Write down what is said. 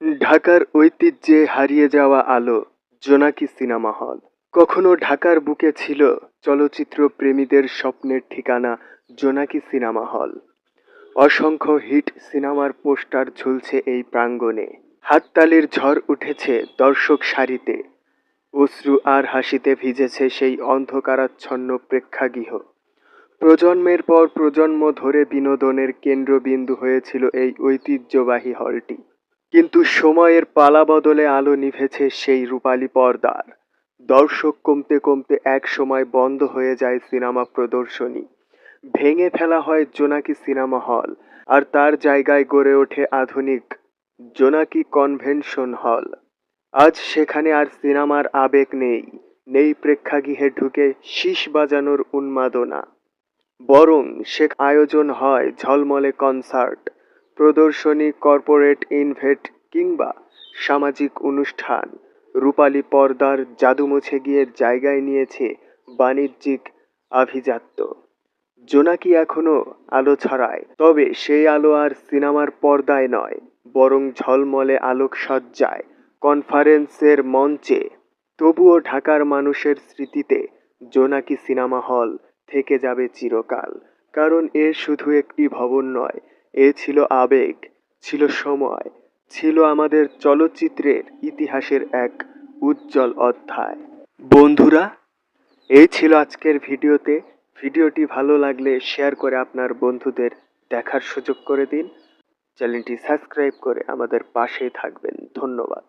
ঢাকার ঐতিহ্যে হারিয়ে যাওয়া আলো, জোনাকি সিনেমা হল। কখনো ঢাকার বুকে ছিল চলচ্চিত্র প্রেমীদের স্বপ্নের ঠিকানা জোনাকি সিনেমা হল। অসংখ্য হিট সিনেমার পোস্টার ঝুলছে এই প্রাঙ্গণে। হাততালির ঝড় উঠেছে দর্শক সারিতে। অশ্রু আর হাসিতে ভিজেছে সেই অন্ধকারাচ্ছন্ন প্রেক্ষাগৃহ। প্রজন্মের পর প্রজন্ম ধরে বিনোদনের কেন্দ্রবিন্দু হয়েছিল এই ঐতিহ্যবাহী হলটি। কিন্তু সময়ের পালাবদলে আলো নিভেছে সেই রূপালী পর্দার। দর্শক কমতে কমতে এক সময় বন্ধ হয়ে যায় সিনেমা প্রদর্শনী। ভেঙে ফেলা হয় জোনাকি সিনেমা হল, আর তার জায়গায় গড়ে ওঠে আধুনিক জোনাকি কনভেনশন হল। আজ সেখানে আর সিনেমার আবেগ নেই, নেই প্রেক্ষাগৃহে ঢুকে শীষ বাজানোর উন্মাদনা। বরং সে আয়োজন হয় ঝলমলে কনসার্ট, প্রদর্শনী, কর্পোরেট ইভেন্ট কিংবা সামাজিক অনুষ্ঠান। রূপালী পর্দার জাদু মুছে গিয়ে জায়গায় নিয়েছে বাণিজ্যিক আভিজাত্য। জোনাকি এখনো আলো ছড়ায়, তবে সেই আলো আর সিনেমার পর্দায় নয়, বরং ঝলমলে আলোকসজ্জায়, কনফারেন্সের মঞ্চে। তবুও ঢাকার মানুষের স্মৃতিতে জোনাকি সিনেমা হল থেকে যাবে চিরকাল, কারণ এ শুধু একটি ভবন নয়, এ ছিল আবেগ, ছিল সময়, ছিল আমাদের চলচ্চিত্রের ইতিহাসের এক উজ্জ্বল অধ্যায়। বন্ধুরা, এই ছিল আজকের ভিডিওতে। ভিডিওটি ভালো লাগলে শেয়ার করে আপনার বন্ধুদের দেখার সুযোগ করে দিন। চ্যানেলটি সাবস্ক্রাইব করে আমাদের পাশেই থাকবেন। ধন্যবাদ।